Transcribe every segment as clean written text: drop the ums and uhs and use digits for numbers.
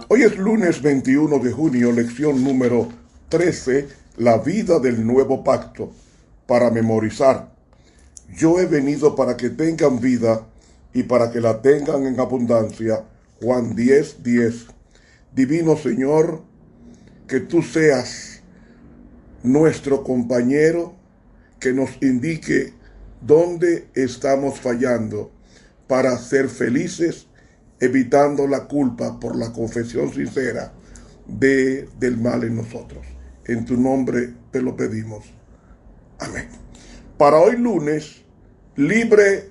Hoy es lunes 21 de junio, lección número 13, la vida del nuevo pacto, para memorizar. Yo he venido para que tengan vida y para que la tengan en abundancia. Juan 10:10. Divino Señor, que tú seas nuestro compañero, que nos indique dónde estamos fallando para ser felices, evitando la culpa por la confesión sincera del mal en nosotros. En tu nombre te lo pedimos. Amén. Para hoy lunes, libre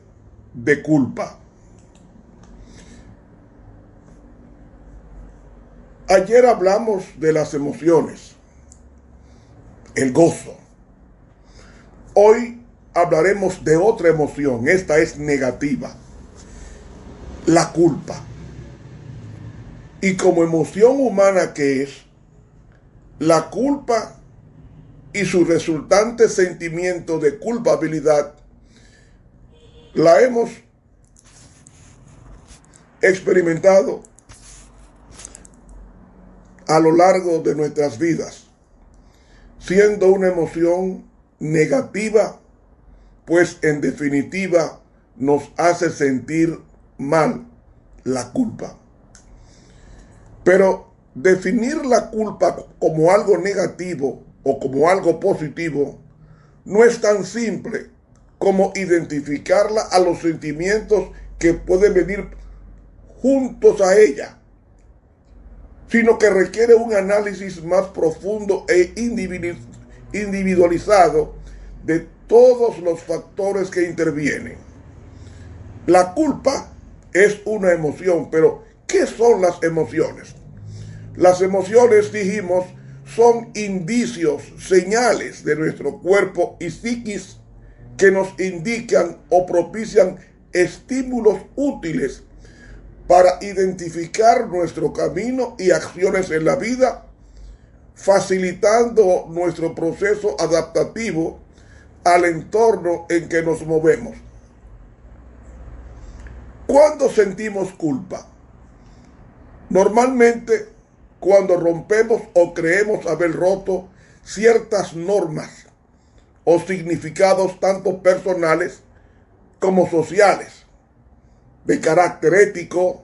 de culpa. Ayer hablamos de las emociones, el gozo. Hoy hablaremos de otra emoción, esta es negativa, la culpa. Y como emoción humana que es, la culpa y su resultante sentimiento de culpabilidad la hemos experimentado a lo largo de nuestras vidas, siendo una emoción negativa, pues en definitiva nos hace sentir mal la culpa. Pero definir la culpa como algo negativo o como algo positivo no es tan simple como identificarla a los sentimientos que pueden venir juntos a ella, sino que requiere un análisis más profundo e individualizado de todos los factores que intervienen. La culpa es una emoción, pero ¿qué son las emociones? Las emociones, dijimos, son indicios, señales de nuestro cuerpo y psiquis que nos indican o propician estímulos útiles para identificar nuestro camino y acciones en la vida, facilitando nuestro proceso adaptativo al entorno en que nos movemos. ¿Cuándo sentimos culpa? Normalmente cuando rompemos o creemos haber roto ciertas normas o significados tanto personales como sociales, de carácter ético,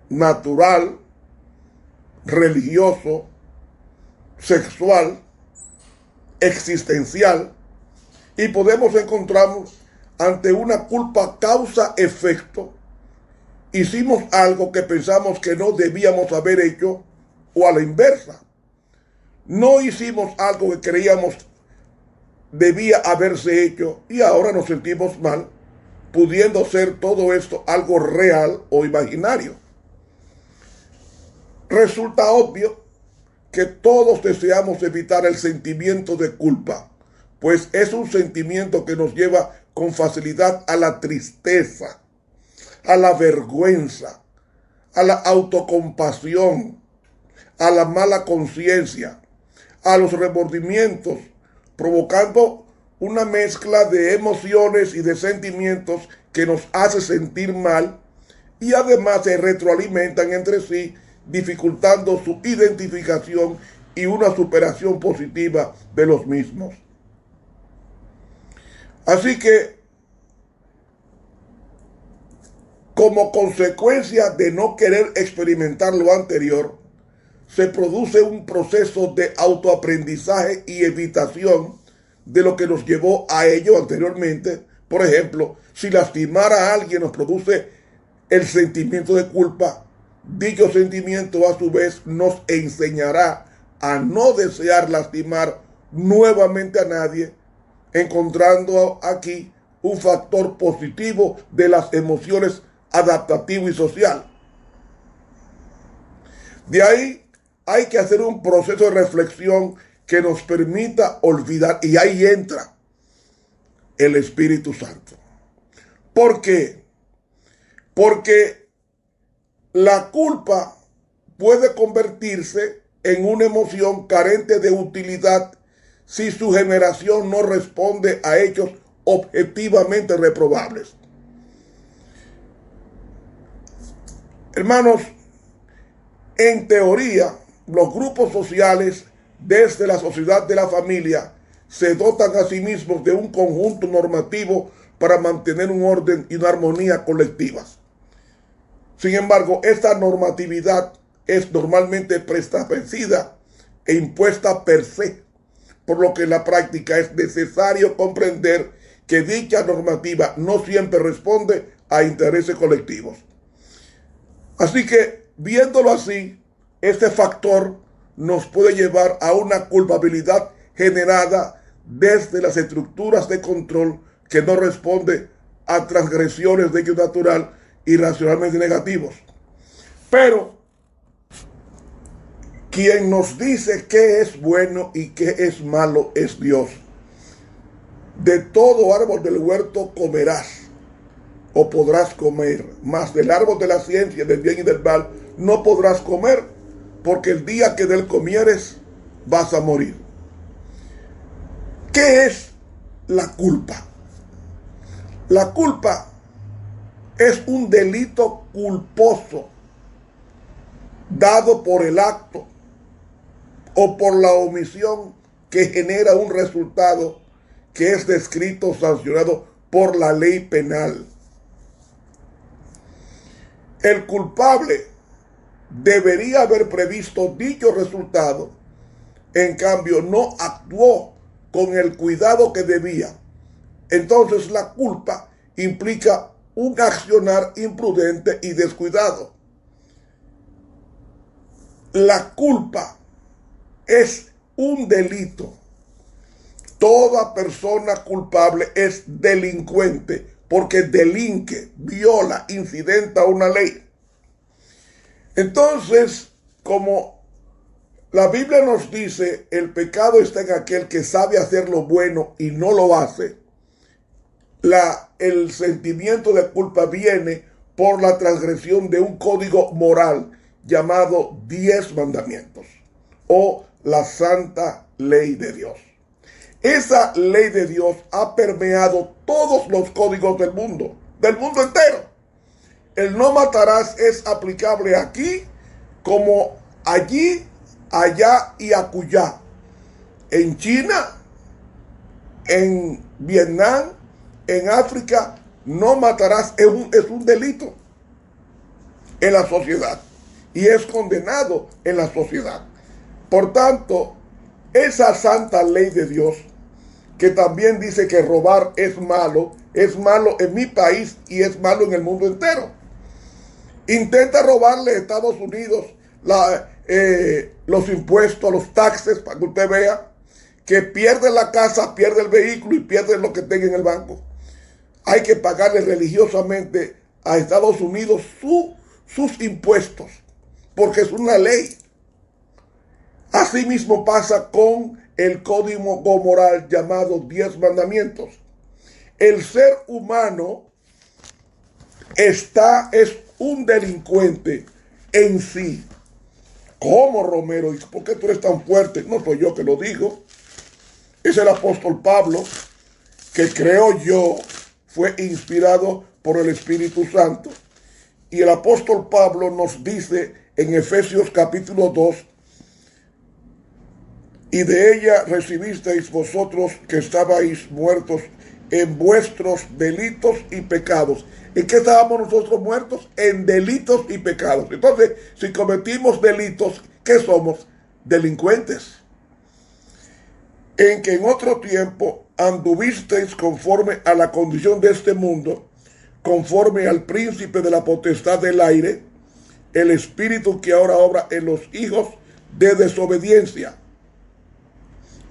natural, religioso, sexual, existencial, y podemos encontrarnos ante una culpa causa-efecto. Hicimos algo que pensamos que no debíamos haber hecho, o a la inversa. No hicimos algo que creíamos debía haberse hecho y ahora nos sentimos mal, pudiendo ser todo esto algo real o imaginario. Resulta obvio que todos deseamos evitar el sentimiento de culpa, pues es un sentimiento que nos lleva con facilidad a la tristeza, a la vergüenza, a la autocompasión, a la mala conciencia, a los remordimientos, provocando una mezcla de emociones y de sentimientos que nos hace sentir mal y además se retroalimentan entre sí, dificultando su identificación y una superación positiva de los mismos. Así que, como consecuencia de no querer experimentar lo anterior, se produce un proceso de autoaprendizaje y evitación de lo que nos llevó a ello anteriormente. Por ejemplo, si lastimar a alguien nos produce el sentimiento de culpa, dicho sentimiento a su vez nos enseñará a no desear lastimar nuevamente a nadie, encontrando aquí un factor positivo de las emociones adaptativo y social. De ahí hay que hacer un proceso de reflexión que nos permita olvidar, y ahí entra el Espíritu Santo. ¿Por qué? Porque la culpa puede convertirse en una emoción carente de utilidad si su generación no responde a hechos objetivamente reprobables. Hermanos, en teoría, los grupos sociales desde la sociedad de la familia se dotan a sí mismos de un conjunto normativo para mantener un orden y una armonía colectivas. Sin embargo, esta normatividad es normalmente preestablecida e impuesta per se, por lo que en la práctica es necesario comprender que dicha normativa no siempre responde a intereses colectivos. Así que, viéndolo así, este factor nos puede llevar a una culpabilidad generada desde las estructuras de control que no responde a transgresiones de hecho natural y racionalmente negativos. Pero quien nos dice qué es bueno y qué es malo es Dios. De todo árbol del huerto comerás o podrás comer, mas del árbol de la ciencia del bien y del mal no podrás comer, porque el día que de él comieres vas a morir. ¿Qué es la culpa? La culpa es un delito culposo dado por el acto o por la omisión que genera un resultado que es descrito, sancionado por la ley penal. El culpable debería haber previsto dicho resultado, en cambio no actuó con el cuidado que debía. Entonces la culpa implica un accionar imprudente y descuidado. La culpa es un delito. Toda persona culpable es delincuente porque delinque, viola, incidenta una ley. Entonces, como la Biblia nos dice, el pecado está en aquel que sabe hacer lo bueno y no lo hace. El sentimiento de culpa viene por la transgresión de un código moral llamado 10 mandamientos o la santa ley de Dios. Esa ley de Dios ha permeado todos los códigos del mundo entero. El no matarás es aplicable aquí como allí, allá y acullá. En China, en Vietnam, en África, no matarás es un delito en la sociedad y es condenado en la sociedad. Por tanto, esa santa ley de Dios, que también dice que robar es malo en mi país y es malo en el mundo entero. Intenta robarle a Estados Unidos los impuestos, los taxes, para que usted vea que pierde la casa, pierde el vehículo y pierde lo que tenga en el banco. Hay que pagarle religiosamente a Estados Unidos sus impuestos, porque es una ley. Asimismo pasa con el código moral llamado 10 mandamientos. El ser humano es un delincuente en sí. ¿Cómo, Romero? ¿Por qué tú eres tan fuerte? No soy yo que lo digo. Es el apóstol Pablo, que creo yo fue inspirado por el Espíritu Santo. Y el apóstol Pablo nos dice en Efesios capítulo 2, y de ella recibisteis vosotros que estabais muertos en vuestros delitos y pecados. ¿En qué estábamos nosotros muertos? En delitos y pecados. Entonces, si cometimos delitos, ¿qué somos? Delincuentes. En que en otro tiempo anduvisteis conforme a la condición de este mundo, conforme al príncipe de la potestad del aire, el espíritu que ahora obra en los hijos de desobediencia,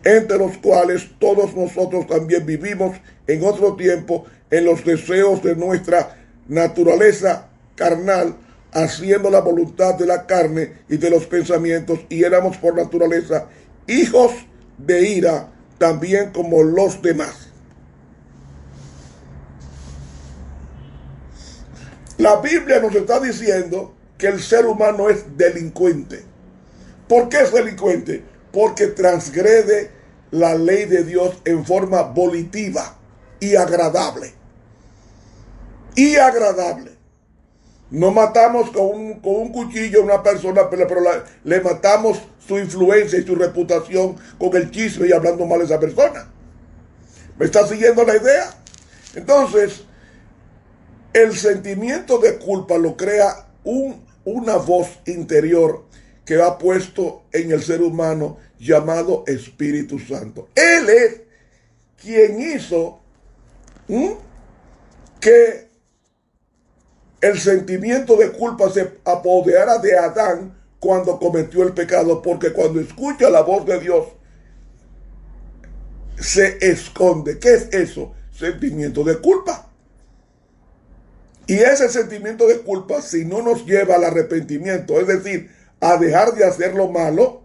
entre los cuales todos nosotros también vivimos en otro tiempo en los deseos de nuestra naturaleza carnal, haciendo la voluntad de la carne y de los pensamientos, y éramos por naturaleza hijos de ira, también como los demás. La Biblia nos está diciendo que el ser humano es delincuente. ¿Por qué es delincuente? Porque transgrede la ley de Dios en forma volitiva y agradable. Y agradable. No matamos con un cuchillo a una persona, pero le matamos su influencia y su reputación con el chisme y hablando mal de esa persona. ¿Me está siguiendo la idea? Entonces, el sentimiento de culpa lo crea una voz interior que ha puesto en el ser humano llamado Espíritu Santo. Él es quien hizo que el sentimiento de culpa se apoderara de Adán cuando cometió el pecado, porque cuando escucha la voz de Dios se esconde. ¿Qué es eso? Sentimiento de culpa. Y ese sentimiento de culpa, si no nos lleva al arrepentimiento, es decir, a dejar de hacer lo malo,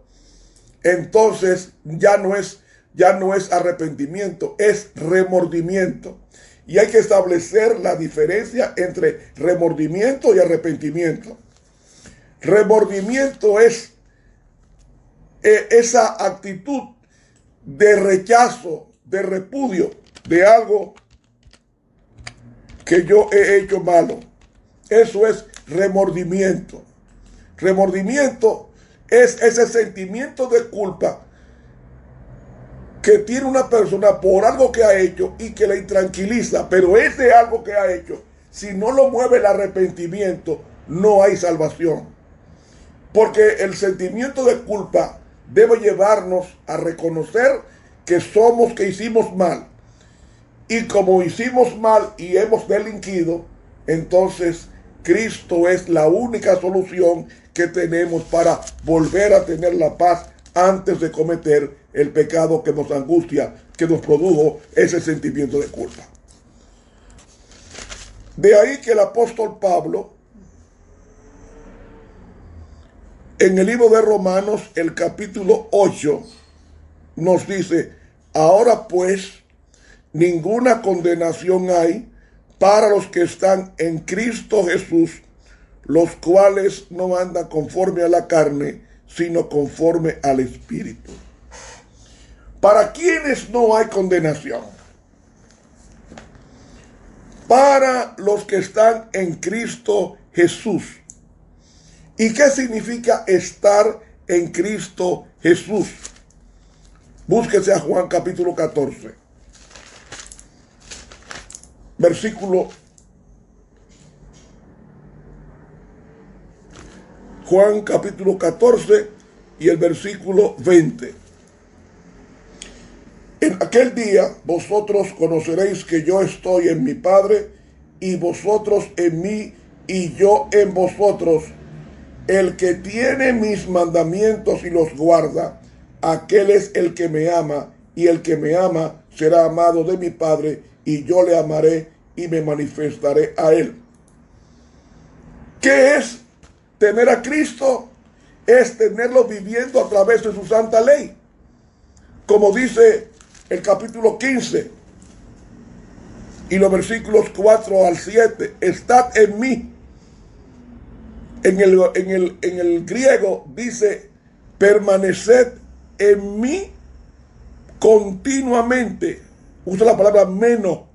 entonces ya no es arrepentimiento, es remordimiento. Y hay que establecer la diferencia entre remordimiento y arrepentimiento. Remordimiento es esa actitud de rechazo, de repudio de algo que yo he hecho malo. Eso es remordimiento. Remordimiento es ese sentimiento de culpa que tiene una persona por algo que ha hecho y que le intranquiliza, pero ese algo que ha hecho, si no lo mueve el arrepentimiento, no hay salvación. Porque el sentimiento de culpa debe llevarnos a reconocer que hicimos mal. Y como hicimos mal y hemos delinquido, entonces Cristo es la única solución que tenemos para volver a tener la paz antes de cometer el pecado que nos angustia, que nos produjo ese sentimiento de culpa. De ahí que el apóstol Pablo, en el libro de Romanos, el capítulo 8, nos dice: ahora pues, ninguna condenación hay para los que están en Cristo Jesús, los cuales no andan conforme a la carne, sino conforme al Espíritu. ¿Para quiénes no hay condenación? Para los que están en Cristo Jesús. ¿Y qué significa estar en Cristo Jesús? Búsquese a Juan capítulo 14. Versículo Juan capítulo 14 y el versículo 20. En aquel día vosotros conoceréis que yo estoy en mi Padre, y vosotros en mí, y yo en vosotros. El que tiene mis mandamientos y los guarda, aquel es el que me ama, y el que me ama será amado de mi Padre, y yo le amaré y me manifestaré a él. ¿Qué es tener a Cristo? Es tenerlo viviendo a través de su santa ley. Como dice el capítulo 15 y los versículos 4 al 7, estad en mí. En el griego dice, permaneced en mí continuamente. Usa la palabra meno.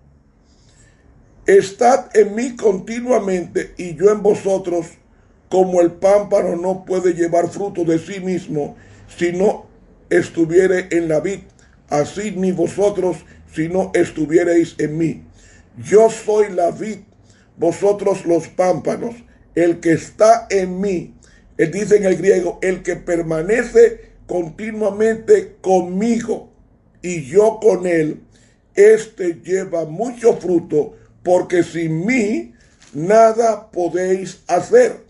Estad en mí continuamente y yo en vosotros, como el pámpano no puede llevar fruto de sí mismo si no estuviere en la vid, así ni vosotros si no estuviereis en mí. Yo soy la vid, vosotros los pámpanos. El que está en mí, él dice en el griego, el que permanece continuamente conmigo y yo con él, este lleva mucho fruto, porque sin mí nada podéis hacer.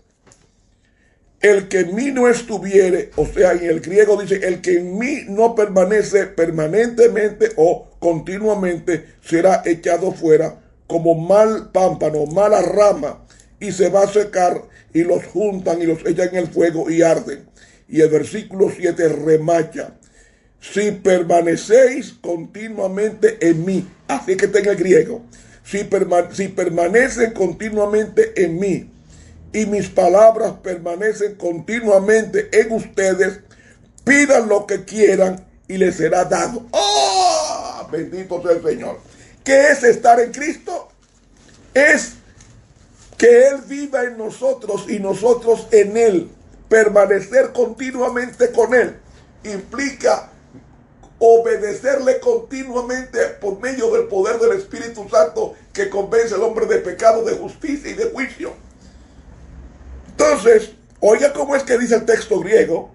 El que en mí no estuviere, o sea, en el griego dice, el que en mí no permanece permanentemente o continuamente, será echado fuera como mal pámpano, mala rama, y se va a secar, y los juntan y los echan en el fuego y arden. Y el versículo 7 remacha: si permanecéis continuamente en mí, así que está en el griego, si permanecen continuamente en mí, y mis palabras permanecen continuamente en ustedes, pidan lo que quieran y les será dado. ¡Oh! Bendito sea el Señor. ¿Qué es estar en Cristo? Es que Él viva en nosotros y nosotros en Él. Permanecer continuamente con Él implica obedecerle continuamente por medio del poder del Espíritu Santo que convence al hombre de pecado, de justicia y de juicio. Entonces, oiga cómo es que dice el texto griego.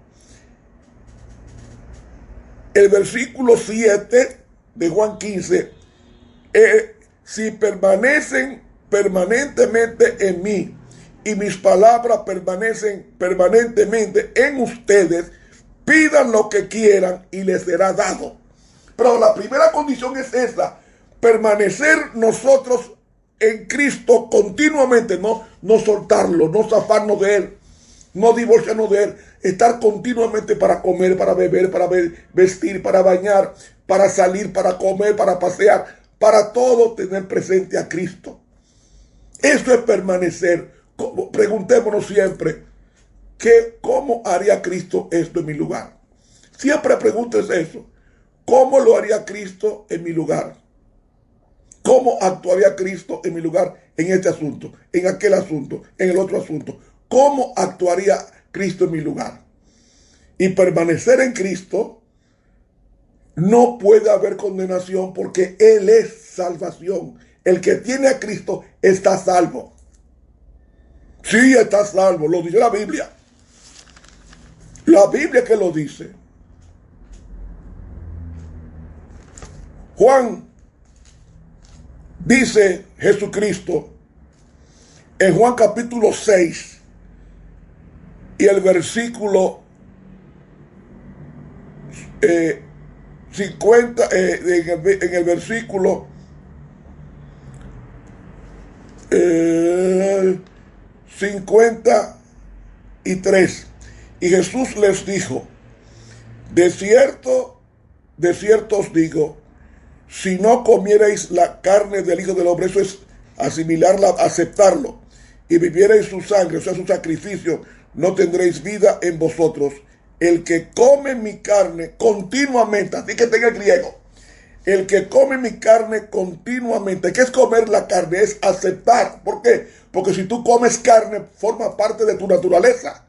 El versículo 7 de Juan 15, si permanecen permanentemente en mí y mis palabras permanecen permanentemente en ustedes, pidan lo que quieran y les será dado. Pero la primera condición es esa: permanecer nosotros en Cristo continuamente, no soltarlo, no zafarnos de Él, no divorciarnos de Él, estar continuamente para comer, para beber, para vestir, para bañar, para salir, para comer, para pasear, para todo tener presente a Cristo. Eso es permanecer. Preguntémonos siempre, ¿cómo haría Cristo esto en mi lugar? Siempre pregúntese eso. ¿Cómo lo haría Cristo en mi lugar? ¿Cómo actuaría Cristo en mi lugar en este asunto, en aquel asunto, en el otro asunto? ¿Cómo actuaría Cristo en mi lugar? Y permanecer en Cristo, no puede haber condenación porque Él es salvación. El que tiene a Cristo está salvo. Sí, está salvo, lo dice la Biblia. La Biblia que lo dice. Juan dice Jesucristo en Juan capítulo 6 y el versículo 50, en el versículo 53. Y Jesús les dijo: de cierto os digo, si no comierais la carne del Hijo del Hombre, eso es asimilarla, aceptarlo, y vivierais su sangre, o sea, su sacrificio, no tendréis vida en vosotros. El que come mi carne continuamente, así que tenga el griego, el que come mi carne continuamente. ¿Qué es comer la carne? Es aceptar. ¿Por qué? Porque si tú comes carne, forma parte de tu naturaleza.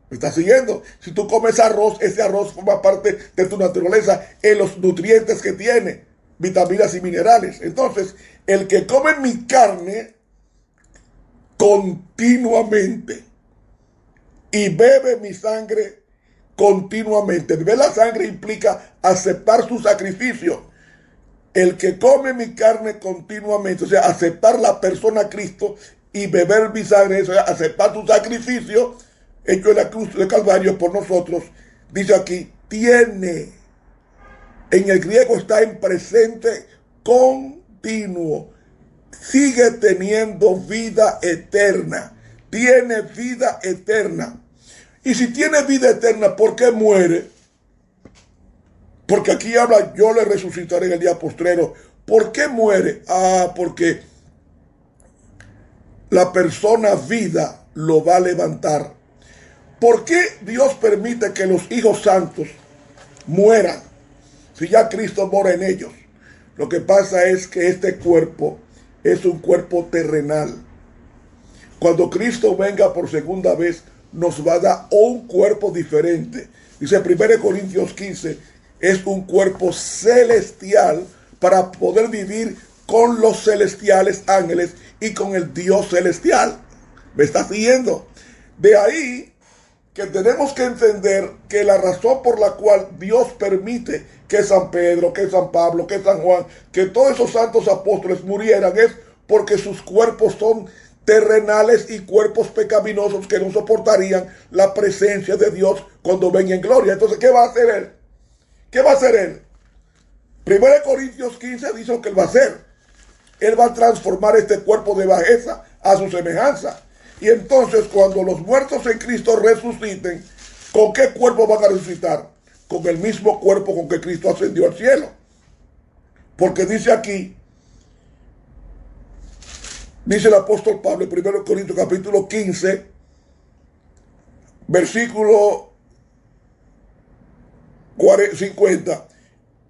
¿Me estás siguiendo? Si tú comes arroz, ese arroz forma parte de tu naturaleza en los nutrientes que tiene, vitaminas y minerales. Entonces, el que come mi carne continuamente y bebe mi sangre continuamente. Beber la sangre implica aceptar su sacrificio. El que come mi carne continuamente, o sea, aceptar la persona Cristo y beber mi sangre, o sea, aceptar su sacrificio hecho en la cruz de Calvario por nosotros, dice aquí, tiene, en el griego está en presente continuo, sigue teniendo vida eterna, tiene vida eterna. Y si tiene vida eterna, ¿por qué muere? Porque aquí habla, yo le resucitaré en el día postrero. ¿Por qué muere? Porque la persona vida lo va a levantar. ¿Por qué Dios permite que los hijos santos mueran si ya Cristo mora en ellos? Lo que pasa es que este cuerpo es un cuerpo terrenal. Cuando Cristo venga por segunda vez, nos va a dar un cuerpo diferente. Dice 1 Corintios 15, es un cuerpo celestial para poder vivir con los celestiales ángeles y con el Dios celestial. ¿Me está siguiendo? De ahí que tenemos que entender que la razón por la cual Dios permite que San Pedro, que San Pablo, que San Juan, que todos esos santos apóstoles murieran es porque sus cuerpos son terrenales y cuerpos pecaminosos que no soportarían la presencia de Dios cuando venga en gloria. Entonces, ¿qué va a hacer Él? ¿Qué va a hacer Él? 1 Corintios 15 dice lo que Él va a hacer. Él va a transformar este cuerpo de bajeza a su semejanza. Y entonces cuando los muertos en Cristo resuciten, ¿con qué cuerpo van a resucitar? Con el mismo cuerpo con que Cristo ascendió al cielo. Porque dice aquí, dice el apóstol Pablo en 1 Corintios capítulo 15, versículo 50.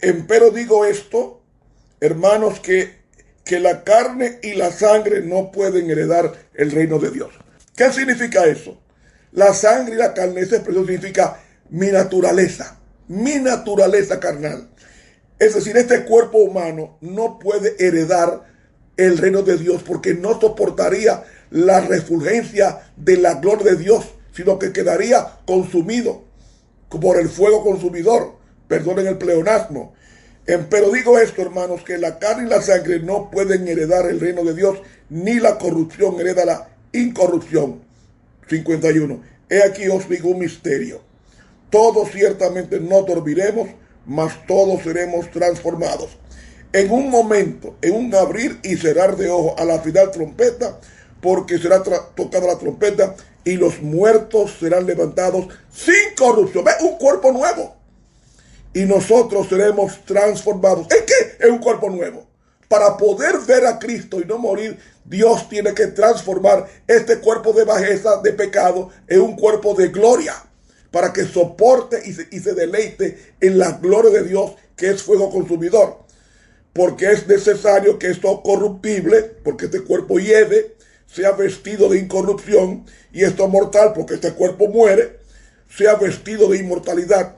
Empero digo esto, hermanos, que que la carne y la sangre no pueden heredar el reino de Dios. ¿Qué significa eso? La sangre y la carne, esa expresión significa mi naturaleza carnal. Es decir, este cuerpo humano no puede heredar el reino de Dios porque no soportaría la refulgencia de la gloria de Dios, sino que quedaría consumido por el fuego consumidor. Perdonen el pleonasmo. Pero digo esto, hermanos, que la carne y la sangre no pueden heredar el reino de Dios, ni la corrupción hereda la incorrupción. 51. He aquí os digo un misterio. Todos ciertamente no dormiremos, mas todos seremos transformados. En un momento, en un abrir y cerrar de ojos, a la final trompeta, porque será tocada la trompeta y los muertos serán levantados sin corrupción. ¿Ve? Un cuerpo nuevo. Y nosotros seremos transformados. ¿En qué? En un cuerpo nuevo. Para poder ver a Cristo y no morir, Dios tiene que transformar este cuerpo de bajeza, de pecado, en un cuerpo de gloria, para que soporte y se deleite en la gloria de Dios, que es fuego consumidor. Porque es necesario que esto corruptible, porque este cuerpo hiede, sea vestido de incorrupción, y esto mortal, porque este cuerpo muere, sea vestido de inmortalidad.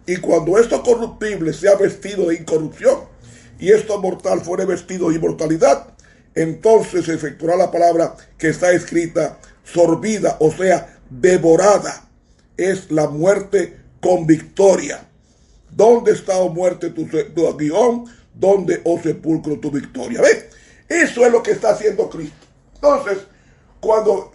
Y cuando esto corruptible sea vestido de incorrupción, y esto mortal fuere vestido de inmortalidad, entonces se efectuará la palabra que está escrita, sorbida, o sea, devorada, es la muerte con victoria. ¿Dónde está, oh muerte, tu aguijón? ¿Dónde, oh sepulcro, tu victoria? ¿Ves? Eso es lo que está haciendo Cristo. Entonces, cuando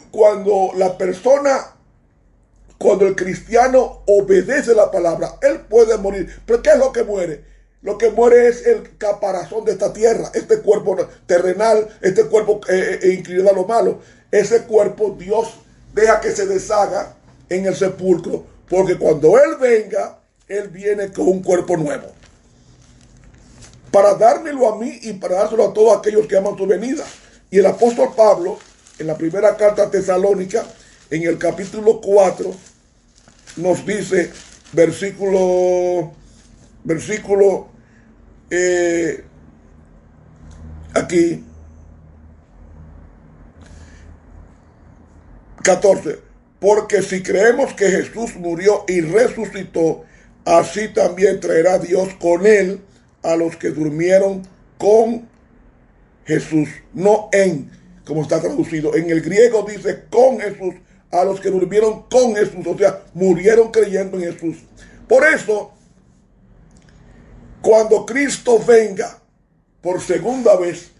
el cristiano obedece la palabra, él puede morir. ¿Pero qué es lo que muere? Lo que muere es el caparazón de esta tierra, este cuerpo terrenal, este cuerpo inclinado a lo malo. Ese cuerpo Dios deja que se deshaga en el sepulcro, porque cuando Él venga, Él viene con un cuerpo nuevo, para dármelo a mí y para dárselo a todos aquellos que aman su venida. Y el apóstol Pablo, en la primera carta a Tesalónica, en el capítulo 4, nos dice, versículo aquí, 14, porque si creemos que Jesús murió y resucitó, así también traerá Dios con él a los que durmieron con Jesús, no en, como está traducido. En el griego dice con Jesús, a los que durmieron con Jesús, o sea, murieron creyendo en Jesús. Por eso, cuando Cristo venga por segunda vez,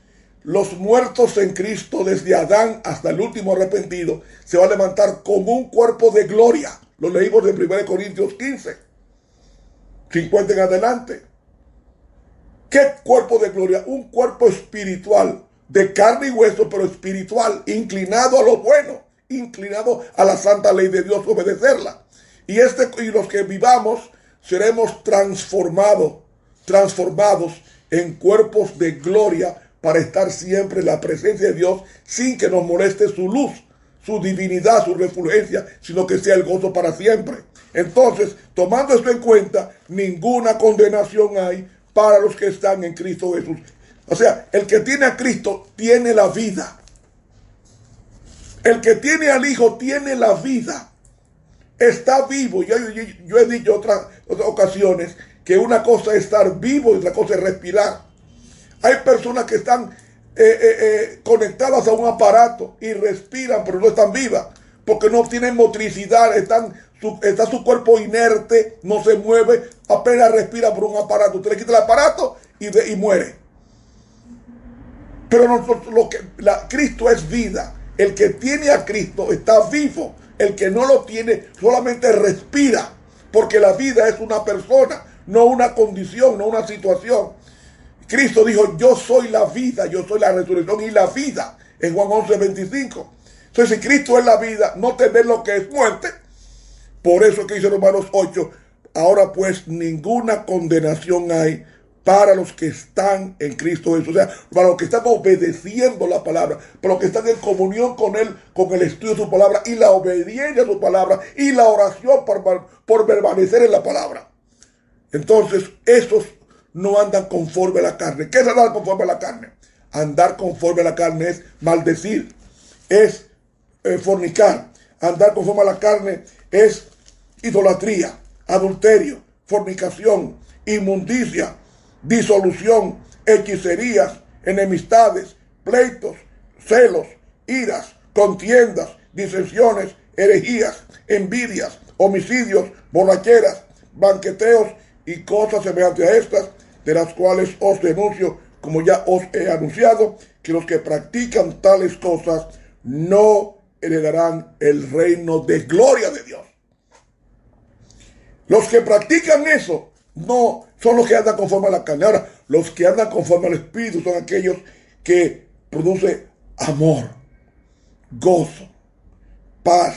los muertos en Cristo, desde Adán hasta el último arrepentido, se va a levantar con un cuerpo de gloria. Lo leímos en 1 Corintios 15, 50 en adelante. ¿Qué cuerpo de gloria? Un cuerpo espiritual, de carne y hueso, pero espiritual, inclinado a lo bueno, inclinado a la santa ley de Dios, obedecerla. Y los que vivamos seremos transformados en cuerpos de gloria, para estar siempre en la presencia de Dios, sin que nos moleste su luz, su divinidad, su refulgencia, sino que sea el gozo para siempre. Entonces, tomando esto en cuenta, ninguna condenación hay para los que están en Cristo Jesús. O sea, el que tiene a Cristo tiene la vida. El que tiene al Hijo tiene la vida. Está vivo. Yo he dicho otras ocasiones que una cosa es estar vivo y otra cosa es respirar. Hay personas que están conectadas a un aparato y respiran, pero no están vivas, porque no tienen motricidad, está su cuerpo inerte, no se mueve, apenas respira por un aparato. Usted le quita el aparato y muere. Pero Cristo es vida. El que tiene a Cristo está vivo. El que no lo tiene solamente respira, porque la vida es una persona, no una condición, no una situación. Cristo dijo, yo soy la vida, yo soy la resurrección y la vida, en Juan 11:25. Entonces, si Cristo es la vida, no tener lo que es muerte. Por eso que dice Romanos 8, ahora pues ninguna condenación hay para los que están en Cristo Jesús. O sea, para los que están obedeciendo la palabra, para los que están en comunión con Él, con el estudio de su palabra y la obediencia a su palabra y la oración por permanecer en la palabra. Entonces, esos no andan conforme a la carne. ¿Qué es andar conforme a la carne? Andar conforme a la carne es maldecir, es fornicar. Andar conforme a la carne es idolatría, adulterio, fornicación, inmundicia, disolución, hechicerías, enemistades, pleitos, celos, iras, contiendas, disensiones, herejías, envidias, homicidios, borracheras, banqueteos y cosas semejantes a estas, de las cuales os denuncio, como ya os he anunciado, que los que practican tales cosas no heredarán el reino de gloria de Dios. Los que practican eso no son los que andan conforme a la carne. Ahora, los que andan conforme al Espíritu son aquellos que producen amor, gozo, paz,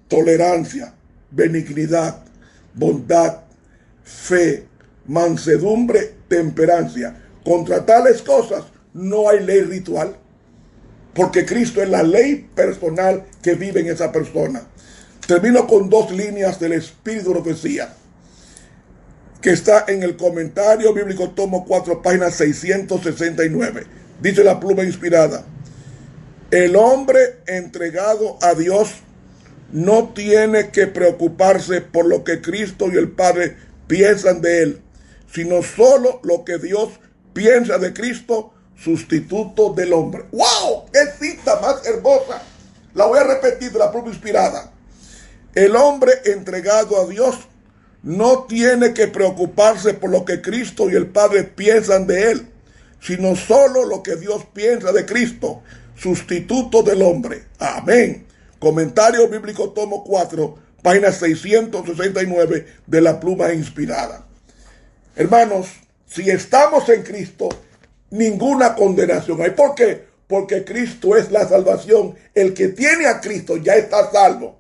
tolerancia, benignidad, bondad, fe, mansedumbre, temperancia. Contra tales cosas no hay ley ritual, porque Cristo es la ley personal que vive en esa persona. Termino con 2 líneas del Espíritu de Profecía, que está en el comentario bíblico tomo 4, página 669. Dice la pluma inspirada: el hombre entregado a Dios no tiene que preocuparse por lo que Cristo y el Padre piensan de él, sino solo lo que Dios piensa de Cristo, sustituto del hombre. ¡Wow! ¡Qué cita más hermosa! La voy a repetir de la pluma inspirada. El hombre entregado a Dios no tiene que preocuparse por lo que Cristo y el Padre piensan de él, sino solo lo que Dios piensa de Cristo, sustituto del hombre. Amén. Comentario bíblico tomo 4, página 669 de la pluma inspirada. Hermanos, si estamos en Cristo, ninguna condenación hay. ¿Por qué? Porque Cristo es la salvación. El que tiene a Cristo ya está salvo.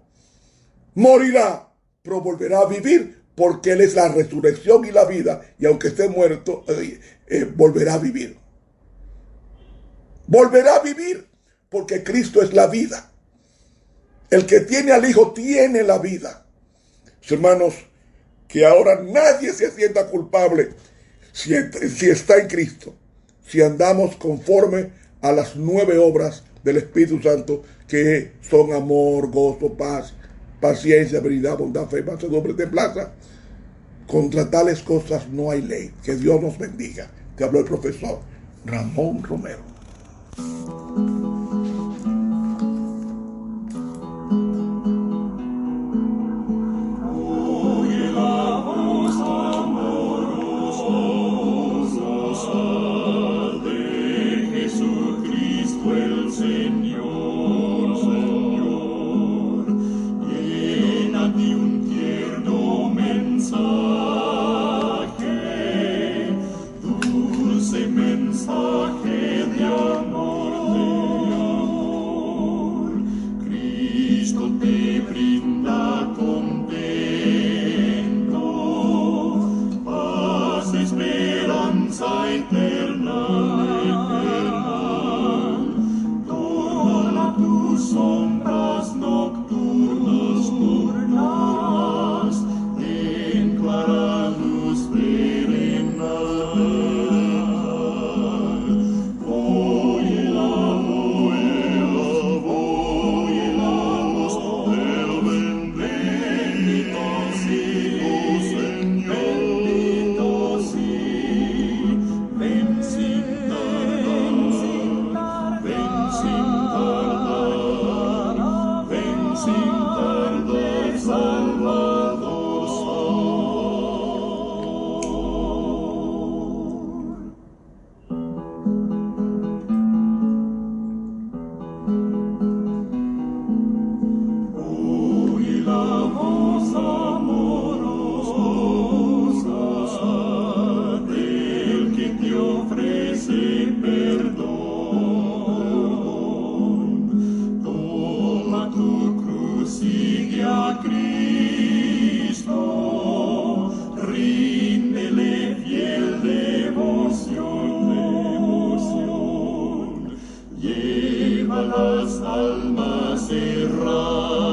Morirá, pero volverá a vivir, porque Él es la resurrección y la vida. Y aunque esté muerto, volverá a vivir. Volverá a vivir, porque Cristo es la vida. El que tiene al Hijo tiene la vida. Hermanos, que ahora nadie se sienta culpable si está en Cristo, si andamos conforme a las 9 obras del Espíritu Santo, que son amor, gozo, paz, paciencia, benignidad, bondad, fe, mansedumbre, templanza. Contra tales cosas no hay ley. Que Dios nos bendiga. Te habló el profesor Ramón Romero. Las almas errantes